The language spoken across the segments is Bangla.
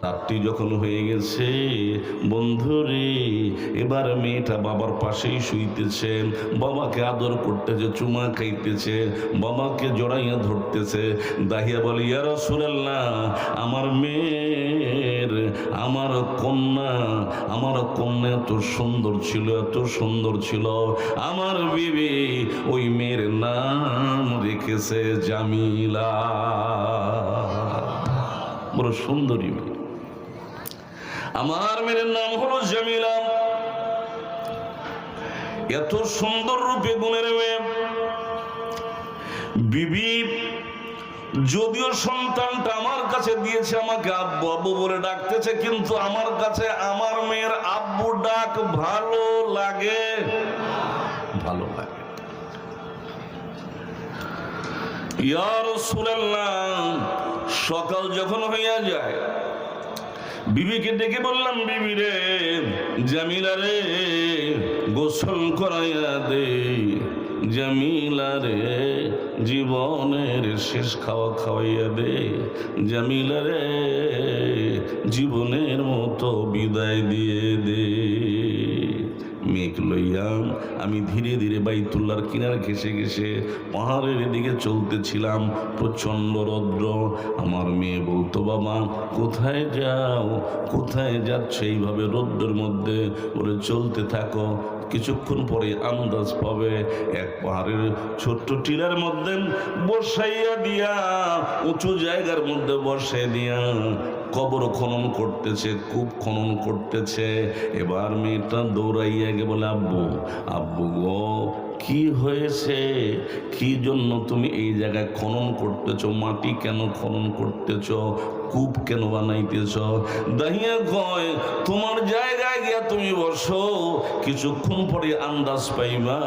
রাত্রি যখন হয়ে গেছে, বন্ধুরে এবার মেয়েটা বাবার পাশেই শুইতেছে, বাবাকে আদর করতেছে, চুমা খাইতেছে, বাবাকে জড়াইয়া ধরতেছে। দাহিয়া বলে, ইয়া রাসূলুল্লাহ, আমার মেয়ের, আমার কন্যা এত সুন্দর ছিল, এত সুন্দর ছিল। আমার বিবি ওই মেয়ের নাম রেখেছে জামিলা। বড় সুন্দরী মেয়ে, আমার মেয়ের নাম হলো জামিলা। এত সুন্দর রূপে গুণের মেয়ে। বিবি যদিও সন্তানটা আমার কাছে দিয়েছে, আমাকে আব্বু আব্বু বলে ডাকতেছে, কিন্তু আমার কাছে আমার মেয়ের আব্বু ডাক ভালো লাগে, ভালো লাগে। ইয়া রাসূলুল্লাহ, সকাল যখন হইয়া যায়, বিবিকে ডেকে বললাম, বিবি রে, জামিলা রে গোসল করাইয়া দে, জামিলা রে জীবনের শেষ খাওয়া খাওয়াইয়া দে, জামিলা রে জীবনের মতো বিদায় দিয়ে দে। মেঘ লইয়া আমি ধীরে ধীরে বাইতুল্লাহর কিনার ঘেসে ঘেসে পাহাড়ের দিকে চলতেছিলাম। প্রচণ্ড রৌদ্র। আমার মেয়ে বলতো, বাবা কোথায় যাও, কোথায় যাচ্ছ এইভাবে রৌদ্রের মধ্যে? বলে, চলতে থাকো, কিছুক্ষণ পরে আন্দাজ পাবে। এক পাহাড়ের ছোট্ট টিলার মধ্যে বসাইয়া দিয়া, উঁচু জায়গার মধ্যে বসাই দিয়া কবর খনন করতেছে, কূপ খনন করতেছে। এবার মেয়েটা দৌড়াইয়া গে বলে, আব্বু আব্বু গো, কি হয়েছে? কি জন্য তুমি এই জায়গায় খনন করতেছ? মাটি কেন খনন করতেছ? কূপ কেন বানাইতেছ? দাহিয়া কয়, তোমার জায়গায় গিয়া তুমি বসো, কিছুক্ষণ পরে আন্দাজ পাইবা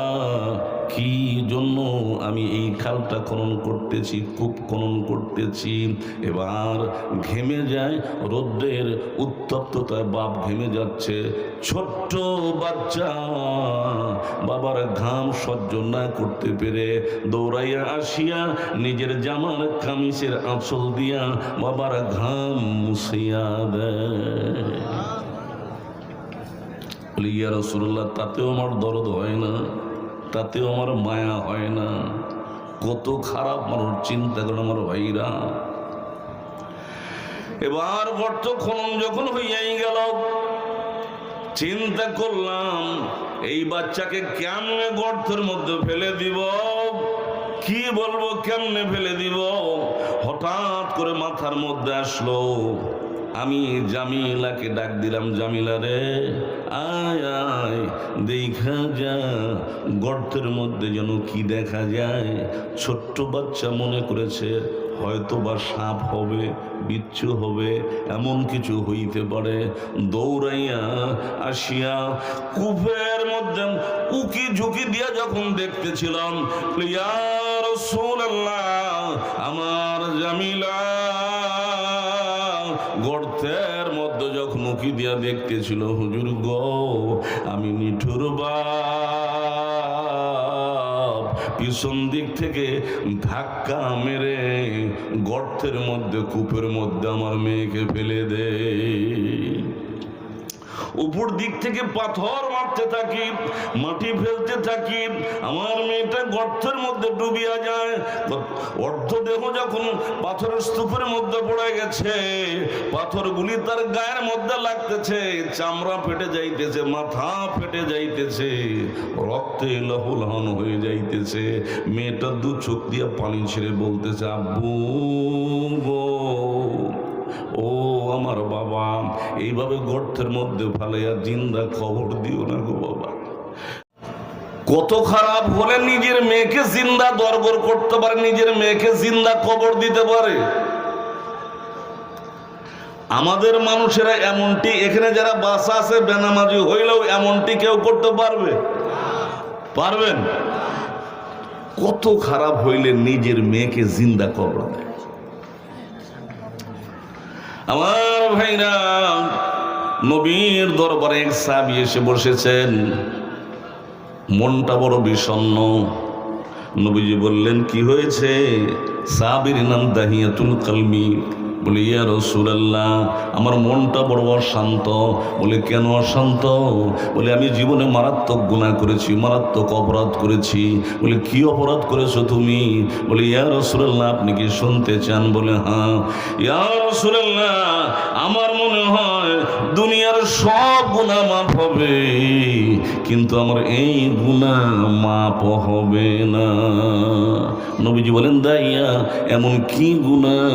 কি জন্য আমি এই খালটা খনন করতেছি, কূপ খনন করতেছি। এবার ঘেমে যায়, রৌদ্রের উত্তপ্ততায় বাপ ঘেমে যাচ্ছে। ছোট্ট বাচ্চা বাবার ঘাম সহ্য না করতে পেরে দৌড়াইয়া আসিয়া নিজের জামার কামিজের আঁচল দিয়া বাবার ঘাম মুছিয়া দেয়। বলি, ইয়া রাসূলুল্লাহ, তাতেও আমার দরদ হয় না, তাতেও আমার মায়া হয় না? কত খারাপ মানুষ, চিন্তা করে আমার ভাইরা। এবার গর্ত খনন যখন হইয়াই গেল, চিন্তা করলাম এই বাচ্চাকে কেমনে গর্তের মধ্যে ফেলে দিব, কি বলবো, কেমনে ফেলে দিব। হঠাৎ করে মাথার মধ্যে আসলো, আমি জামিলাকে ডাক দিলাম, জামিলা রে আয় আয়, দেখা যা গর্তের মধ্যে যেন কি দেখা যায়। ছোট্ট বাচ্চা মনে করেছে হয়তো বা সাপ হবে, বিচ্ছু হবে, এমন কিছু হইতে পারে। দৌড়াইয়া আসিয়া কূপের মধ্যে উকি ঝুঁকি দিয়া যখন দেখতেছিলাম, ইয়া রাসূলুল্লাহ, আমার জামিলা গর্তের মধ্যে যখন উকি দিয়া দেখতেছিল, হুজুর গো, আমি নিঠুর বাপ পিছন দিক থেকে ধাক্কা মেরে গর্তের মধ্যে, কূপের মধ্যে আমার মেয়েকে ফেলে দে। উপর দিক থেকে পাথর মারতে থাকি, মাটি ফেলতে থাকি, আমার মেয়েটা গর্তের মধ্যে ডুবিয়া যায়। অর্ধদেহ যখন পাথরের স্তূপের মধ্যে পড়ে গেছে, পাথরগুলি তার গায়ের মধ্যে লাগতেছে, চামড়া ফেটে যাইতেছে, মাথা ফেটে যাইতেছে, রক্তে লহলহান হয়ে যাইতেছে। মেয়েটা দু চোখ দিয়ে পানি ছেড়ে বলতেছে, আব্বু গো, ও আমার বাবা, এইভাবে গর্তের মধ্যে ফালাইয়া জিন্দা খবর দিও না গো বাবা। কত খারাপ হলে নিজের মেয়েকে জিন্দা দরগর করতে পারে, নিজের মেয়েকে জিন্দা কবর দিতে পারে। আমাদের মানুষেরা এমনটি, এখানে যারা বাসা আছে বেনামাজি হইলেও এমনটি কেউ করতে পারবে? পারবেন? কত খারাপ হইলে নিজের মেয়েকে জিন্দা কবর দেয়। আমার ভাইরা, নবীর দরবারে এক সাহাবী এসে বসেছেন, মনটা বড় বিষণ্ণ। নবীজি বললেন, কি হয়েছে? সাহাবীর নাম দাহিয়াতুল কালবি। বলে ইয়া রাসূলুল্লাহ, আমার মনটা বড় অশান্ত। বলে কেন অশান্ত? বলে আমি জীবনে মারাত্মক গুনাহ করেছি, মারাত্মক অপরাধ করেছি। বলে কি অপরাধ করেছো তুমি? বলে ইয়া রাসূলুল্লাহ, আপনি কি শুনতে চান? বলে হ্যাঁ। ইয়া রাসূলুল্লাহ, আমার মনে হয় দুনিয়ার সব গুনাহ মাফ হবে, কিন্তু আমার এই গুনাহ মাফ হবে না। নবীজি বলেন, দাইয়া এমন কি গুনাহ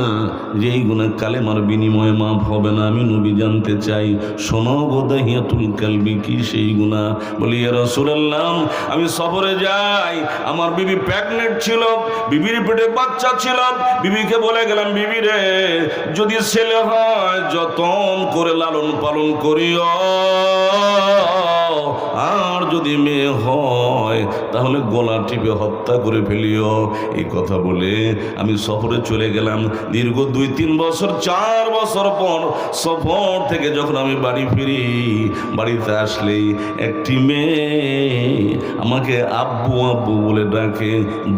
যেই গুনাহ কালেমার বিনিময়ে মাফ হবে না? আমি নবী জানতে চাই। শোনো গো দাহিয়াতুল কালবি, কি সেই গুনাহ? বলি ইয়া রাসূলুল্লাহ, আমি সফরে যাই, আমার বিবি প্রেগনেন্ট ছিল, বিবির পেটে বাচ্চা ছিল। বিবিকে বলে গেলাম, বিবি রে, যদি ছেলে হয় যতন করে লালন পালন করিও, আর যদি মেয়ে হয় তাহলে গলা টিপে হত্যা করে ফেলিও। এই কথা বলে আমি সফরে চলে গেলাম। দীর্ঘ 2-3 বছর 4 বছর পর সফর থেকে যখন আমি বাড়ি ফিরি, বাড়িতে আসলেই একটি মেয়ে আমাকে আব্বু আব্বু বলে ডাকে,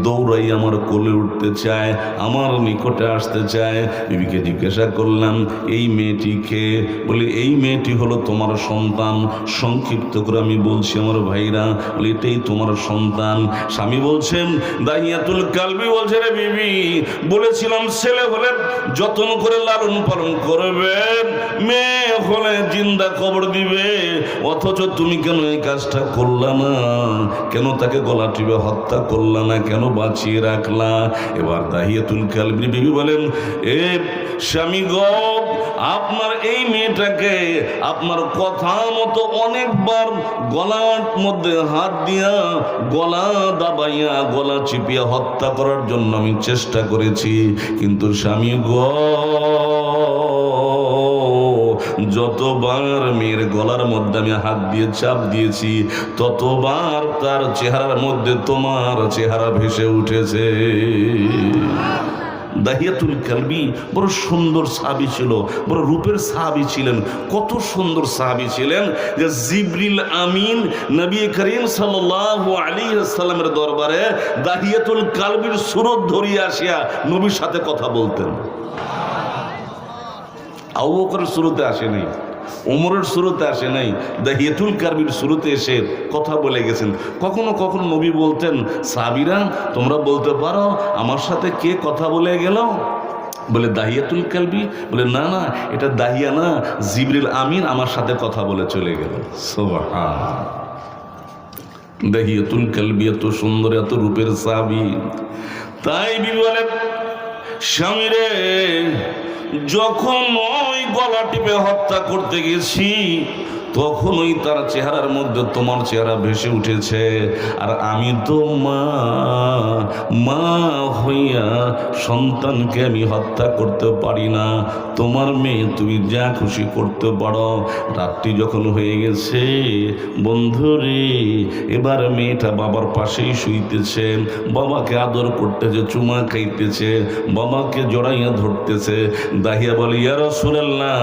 দৌড়াই আমার কোলে উঠতে চায়, আমার নিকটে আসতে চায়। বিবিকে জিজ্ঞাসা করলাম, এই মেয়েটিকে? বলে এই মেয়েটি হলো তোমার সন্তান। সংক্ষিপ্ত করে আমি বলছি আমার ভাইরা, বলে এটাই তোমার সন্তান। স্বামী বলছেন, দাহিয়াতুল কালবি বলছে, রে বিবি, বলেছিলাম ছেলে হলে যত্ন করে লালন পালন করবে, মেয়ে হলে জিন্দা কবর দিবে, অথচ তুমি কেন এই কাজটা করলা না? কেন তাকে গলা টিপে হত্যা করলা না? কেন বাঁচিয়ে রাখলা? এবার দাহিয়াতুল কালবি বিবি বলেন, এ স্বামী গো, আপনার এই মেয়েটাকে আপনার কথা মতো অনেকবার গলার মধ্যে হাত দিয়া গলা দাবাইয়া গলা চিপিয়া হত্যা করার জন্য আমি চেষ্টা করেছি, কিন্তু স্বামী গো, যতবার মেয়ের গলার মধ্যে আমি হাত দিয়ে চাপ দিয়েছি, ততবার তার চেহারার মধ্যে তোমার চেহারা ভেসে উঠেছে। দাহিয়াতুল কালবি বড় সুন্দর সাহাবী ছিল, বড় রূপের সাহাবী ছিলেন। কত সুন্দর সাহাবী ছিলেন যে জিবরিল আমিন নবী করিম সাল্লাল্লাহু আলাইহি ওয়াসাল্লামের দরবারে দাহিয়াতুল কালবির সুরত ধরিয়া আসিয়া নবীর সাথে কথা বলতেন। আবু বকরের সুরতে আসে নাই, ওমরের সুরতে আসে নাই, দাহিয়াতুল কালবির সুরতে এসে কথা বলে গেছেন। কখনো কখনো নবী বলতেন, সাহাবীরা তোমরা বলতে পারো আমার সাথে কে কথা বলে গেল? বলে দাহিয়াতুল কালবি। বলে না না, এটা দাহিয়া না, জিবরিল আমিন আমার সাথে কথা বলে চলে গেল। সুবহান। দাহিয়াতুল কালবি এত সুন্দর, এত রূপের সাহাবী। তাই বিবি বলে, স্বামী রে, যখন ওই গলা টিপে হত্যা করতে গেছি, তখন ওই তার চেহারার মধ্যে তোমার চেহারা ভেসে উঠেছে। আর আমি তো মা হইয়া সন্তানকে আমি হত্যা করতে পারি না। তোমার মেয়ে তুমি যা খুশি করতে পারো। রাত্রি যখন হয়ে গেছে, বন্ধুরে, এবার মেয়েটা বাবার পাশেই শুইতেছে, বাবাকে আদর করতেছে, চুমা খাইতেছে, বাবাকে জড়াইয়া ধরতেছে। দাহিয়া বলে, ইয়া রাসূলুল্লাহ,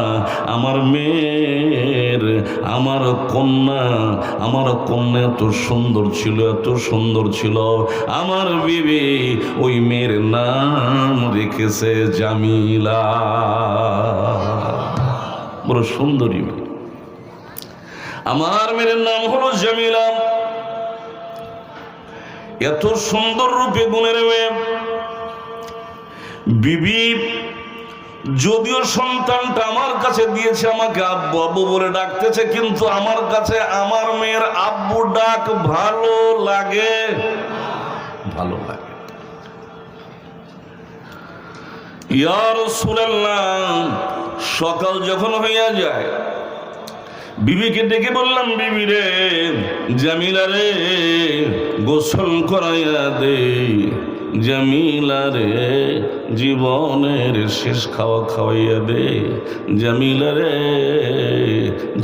আমার মেয়ের, আমার কন্যা এত সুন্দর ছিল, এত সুন্দর ছিল। আমার বিবি ওই মেয়ের নাম রেখেছে জামিলা। বড় সুন্দরী মেয়ে, আমার মেয়ের নাম হলো জামিলা। এত সুন্দর রূপে গুণের মেয়ে বিবি যদিও সন্তানটা আমার কাছে দিয়েছে, আমাকে আব্বু আব্বু বলে ডাকতেছে, কিন্তু আমার কাছে আমার মেয়ের আব্বু ডাক ভালো লাগে, ভালো লাগে। ইয়া রাসূলুল্লাহ, সকাল যখন হইয়া যায়, বিবিকে ডেকে বললাম, বিবি রে, জামিলা রে, গোসল করাইয়া দে। জামিলা রে, জীবনের শেষ খাওয়া খাওয়াইয়া দে। জামিলা রে,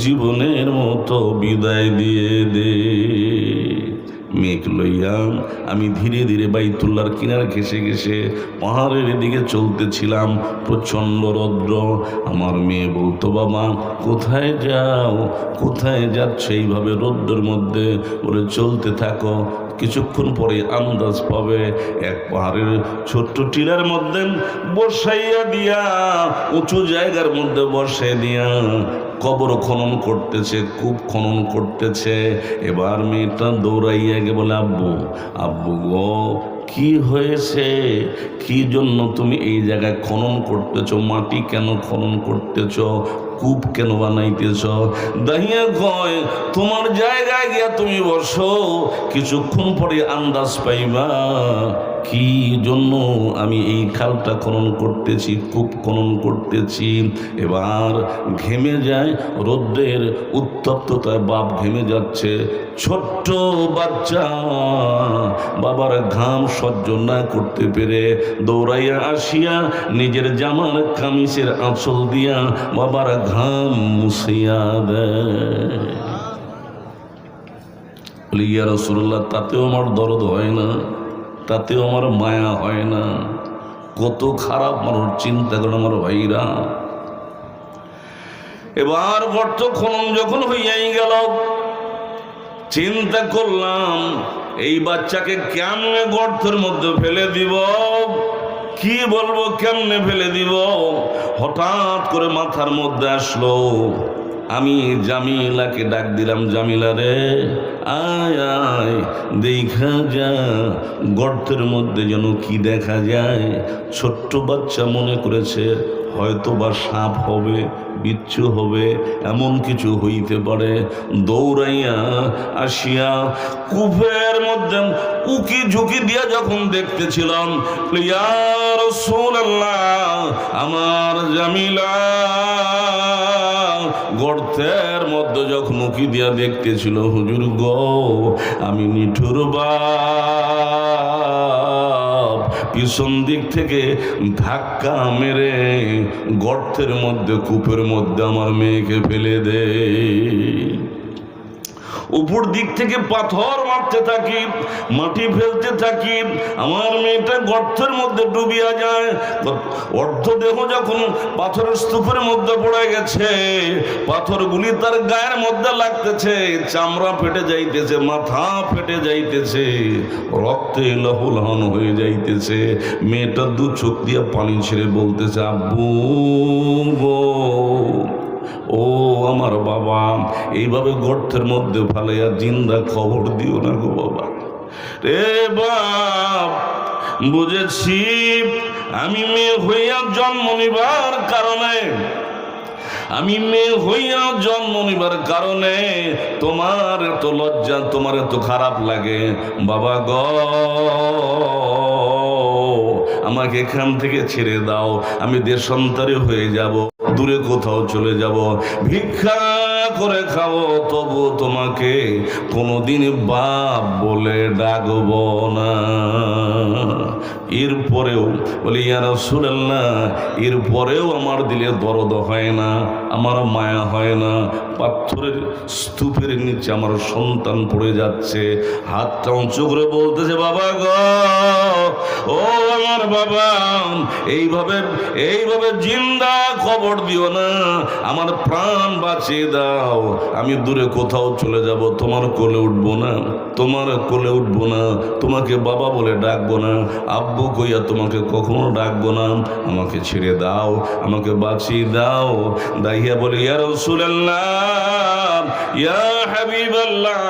জীবনের মতো বিদায় দিয়ে দে। মেঘ লইয়া আমি ধীরে ধীরে বাইতুল্লাহর কিনার ঘেসে ঘেসে পাহাড়ের দিকে চলতেছিলাম। প্রচণ্ড রৌদ্র। আমার মেয়ে বলতো, বাবা কোথায় যাও, কোথায় যাচ্ছ এইভাবে রৌদ্রের মধ্যে? বলে চলতে থাকো, কিছুক্ষণ পরে আন্দাজ পাবে এক পাহাড়ের ছোট্ট টিলার মধ্যে বসাইয়া দিয়া, উঁচু জায়গার মধ্যে বসাই দিয়া কবর খনন করতেছে, কূপ খনন করতেছে। এবার মেয়েটা দৌড়াইয়া গে বলে, আব্বু আব্বু গো, কি হয়েছে? কি জন্য তুমি এই জায়গায় খনন করতেছ? মাটি কেন খনন করতেছ? কূপ কেন বানাইতেছ? দাহিয়া কয়, তোমার জায়গায় গিয়া তুমি বসো, কিছুক্ষণ পরে আন্দাজ পাইবা কি জন্য আমি এই খালটা খনন করতেছি, কূপ খনন করতেছি। এবার ঘেমে যায়, রোদ্রের উত্তপ্ততায় বাপ ঘেমে যাচ্ছে। ছোট্ট বাচ্চা বাবার ঘাম সহ্য না করতে পেরে দৌড়াইয়া আসিয়া নিজের জামার কামিজের আঁচল দিয়া বাবার ঘাম মুছিয়া দেয়। ইয়া রাসূলুল্লাহ, তাতেও আমার দরদ হয় না, তাতেও আমার মায়া হয় না? কত খারাপ মানুষ, চিন্তা করেন আমার ভাইরা। এবার গর্ত খনন যখন হইয়াই গেল, চিন্তা করলাম এই বাচ্চাকে কেমনে গর্তের মধ্যে ফেলে দিব, কি বলবো, কেমনে ফেলে দিব। হঠাৎ করে মাথার মধ্যে আসলো, আমি জামিলাকে ডাক দিলাম, জামিলা রে আয় আয়, দেখা যা গর্তের মধ্যে যেন কি দেখা যায়। ছোট্ট বাচ্চা মনে করেছে হয়তো বা সাপ হবে, বিচ্ছু হবে, এমন কিছু হইতে পারে। দৌড়াইয়া আসিয়া কূপের মধ্যে উকি ঝুঁকি দিয়া যখন দেখতেছিলাম, ইয়া রাসূলুল্লাহ, আমার জামিলা গর্তের মধ্যে যখন উকি দিয়া দেখতেছিল, হুজুর গো, আমি নিঠুর বাপ পিছন দিক থেকে ধাক্কা মেরে গর্তের মধ্যে, কূপের মধ্যে আমার মেয়েকে ফেলে দে। উপর দিক থেকে পাথর মারতে থাকি, মাটি ফেলতে থাকি, আমার মেয়েটা গর্তের মধ্যে ডুবিয়া যায়। অর্ধ দেহ যখন পাথরের স্তূপের মধ্যে পড়ে গেছে, পাথরগুলি তার গায়ের মধ্যে লাগতেছে, চামড়া ফেটে যাইতেছে, মাথা ফেটে যাইতেছে, রক্তে লহুলহান হয়ে যাইতেছে। মেয়েটা দু চোখ দিয়া পানি ছেড়ে বলতেছে, আব্বু গো, ও আমার বাবা, এইভাবে গর্তের মধ্যে ফালাইয়া জিন্দা খবর দিও না গো বাবা। রে বাপ, বুঝেছি আমি মেয়ে হইয়া জন্ম নিবার কারণে, আমি মেয়ে হইয়া জন্ম নিবার কারণে তোমার এত লজ্জা, তোমার এত খারাপ লাগে। বাবা গ, আমাকে এখান থেকে ছেড়ে দাও, আমি দেশান্তরে হয়ে যাব, দূরে কোথাও চলে যাব, ভিক্ষা করে খাবো, তবু তোমাকে কোনোদিন বাপ বলে ডাকব না। এরপরেও বলি, ইয়া রাসূলুল্লাহ, এরপরেও আমার দিলে দরদ হয় না, আমার মায়া হয় না। পাথরের স্তূপের নিচে আমার সন্তান পড়ে যাচ্ছে, হাতটা উঁচু করে বলতেছে, বাবা গো, ও আমার বাবা, এইভাবে এইভাবে জিন্দা খবর দিও না, আমার প্রাণ বাঁচিয়ে দাও। আমি দূরে কোথাও চলে যাব, তোমার কোলে উঠবো না, তোমার কোলে উঠবো না, তোমাকে বাবা বলে ডাকবো না, আব্বু কইয়া তোমাকে কখনো ডাকবো না, আমাকে ছেড়ে দাও, আমাকে বাঁচিয়ে দাও। দাইয়া বলে, ইয়া রাসূলুল্লাহ, ইয়া হাবিবাল্লাহ,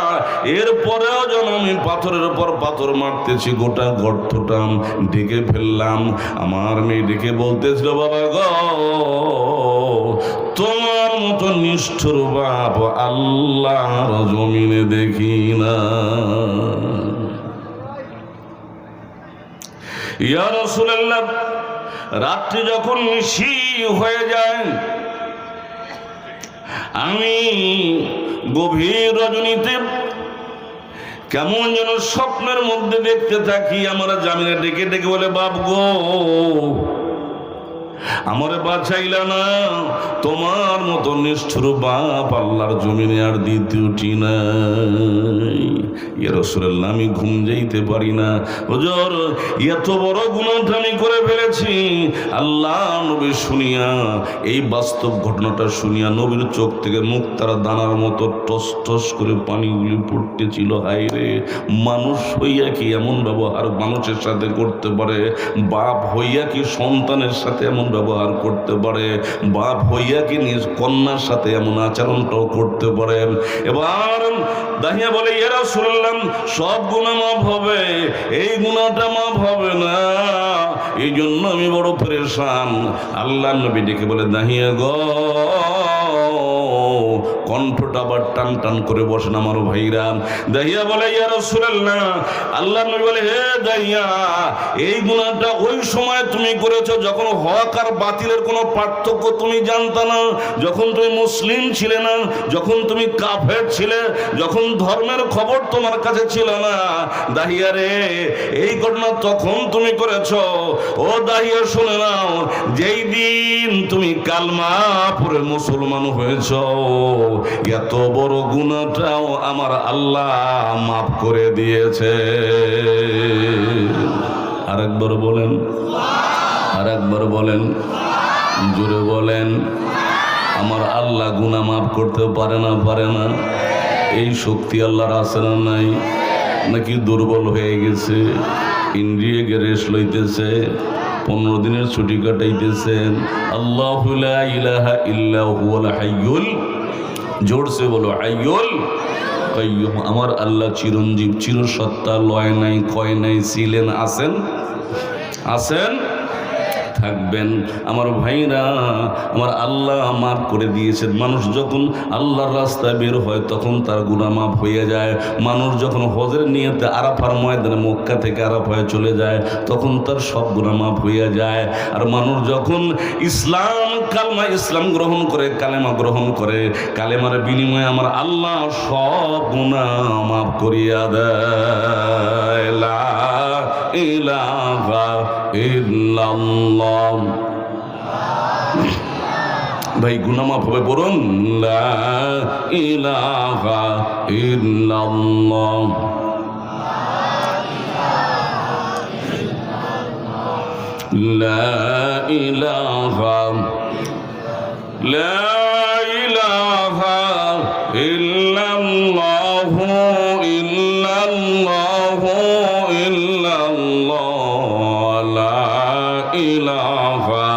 এরপরেও যেন আমি পাথরের উপর পাথর মারতেছি, গোটা গর্তটা ঢেকে ফেললাম। আমার মেয়ে ডেকে বলতেছিল, বাবা গো, তোমার মতো নিষ্ঠুর বাপ আল্লাহর জমিনে দেখি না। ইয়া রাসূলুল্লাহ, রাত্রি যখন নিশি হয়ে যায়, আমি গভীর রজনীতে কেমন যেন স্বপ্নের মধ্যে দেখতে থাকি। আমার জামিনে ডেকে ডেকে বলে, বাপ গো, আমারে বাঁচাইলা না, তোমার মতো নিষ্ঠুর বাপ আল্লাহর জমিনে আর দ্বিতীয়টি নাই। ইয়া রাসূলুল্লাহ, আমি ঘুম যাইতে পারি না হুজুর, এত বড় গুনাহটা আমি করে ফেলেছি। আল্লাহ নবী শুনিয়া, এই বাস্তব ঘটনাটা শুনিয়া নবীর চোখ থেকে মুক্তার দানার মতো টস টস করে পানিগুলি পড়তেছিল। হায় রে, মানুষ হইয়া কি এমন ব্যবহার মানুষের সাথে করতে পারে? বাপ হইয়া কি সন্তানের সাথে এমন ব্যবহার করতে পারে? বাপ হইয়া কি নিজ কন্যার সাথে এমন আচরণটাও করতে পারে? এবার দাহিয়া বলে, ইয়া রাসূলুল্লাহ, সব গুনাহ মাফ হবে, এই গুনাহটা মাফ হবে না, এই জন্য আমি বড় পেরেশান। আল্লাহ নবী ডেকে বলে, দাহিয়া গো, কণ্ঠটা আবার টান টান করে বসেন আমার ভাইরা। দাহিয়া বলে, ইয়া রাসূলুল্লাহ, আল্লাহ নবী বলে, হে দাহিয়া, এই গুনাহটা ওই সময় তুমি করেছো যখন হক আর বাতিলের কোনো পার্থক্য তুমি জানতা না, যখন তুমি মুসলিম ছিলে না, যখন তুমি কাফের ছিলে, যখন ধর্মের খবর তোমার কাছে ছিল না। দাহিয়া রে, এই ঘটনা তখন তুমি করেছো। ও দাহিয়া শুনে নাও, যেই দিন তুমি কালমা পড়ে মুসলমান হয়েছ, এত বড় গুনাহটাও আমার আল্লাহ মাফ করে দিয়েছে। আরেকবার বলেন, আরেকবার বলেন, জোরে বলেন। আমার আল্লাহ গুনাহ মাফ করতে পারে না? পারে না? এই শক্তি আল্লাহর আছে না নাই? নাকি দুর্বল হয়ে গেছে? ইন্দ্রিয়ে রেস্ট লইতেছে, 15 দিনের ছুটি কাটাইতেছেন। আল্লাহু লা ইলাহা ইল্লা হুয়াল হাইয়ুল, জোরসে বলো, হাইয়ুল কাইয়ুম। আমার আল্লাহ চিরঞ্জীব, চিরসত্তা, লয় নাই, ক্ষয় নাই, ছিলেন, আছেন, আছেন, থাকবেন। আমার ভাইরা, আমার আল্লাহ মাফ করে দিয়েছেন। মানুষ যখন আল্লাহর রাস্তায় বের হয় তখন তার গুনাহ মাফ হয়ে যায়। মানুষ যখন হজের নিয়তে আরাফার ময়দানে মক্কা থেকে আরাফায় চলে যায় তখন তার সব গুনাহ মাফ হয়ে যায়। আর মানুষ যখন ইসলাম গ্রহণ করে, কালেমা গ্রহণ করে, কালেমার বিনিময়ে আমার আল্লাহ সব গুনাহ মাফ করিয়া দেয়। লা ইলাহা ইল্লাল্লাহ। ভাই গুনাহ মাফ হবে, বলুন লা ইলাহা ইল্লাল্লাহ। লা ইলাহা, লা ইলাহা ইল্লাল্লাহ, ইল্লাল্লাহ, ইল্লাল্লাহ, লা ইলাহা।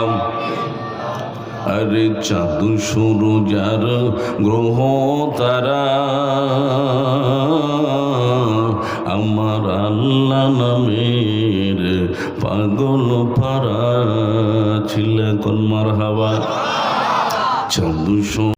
আরে চাঁদ সূরজ আর গ্রহ তারা আমার আল্লাহ নামের পাগল পারা ছিল। কোন মারহাবা। চাঁদ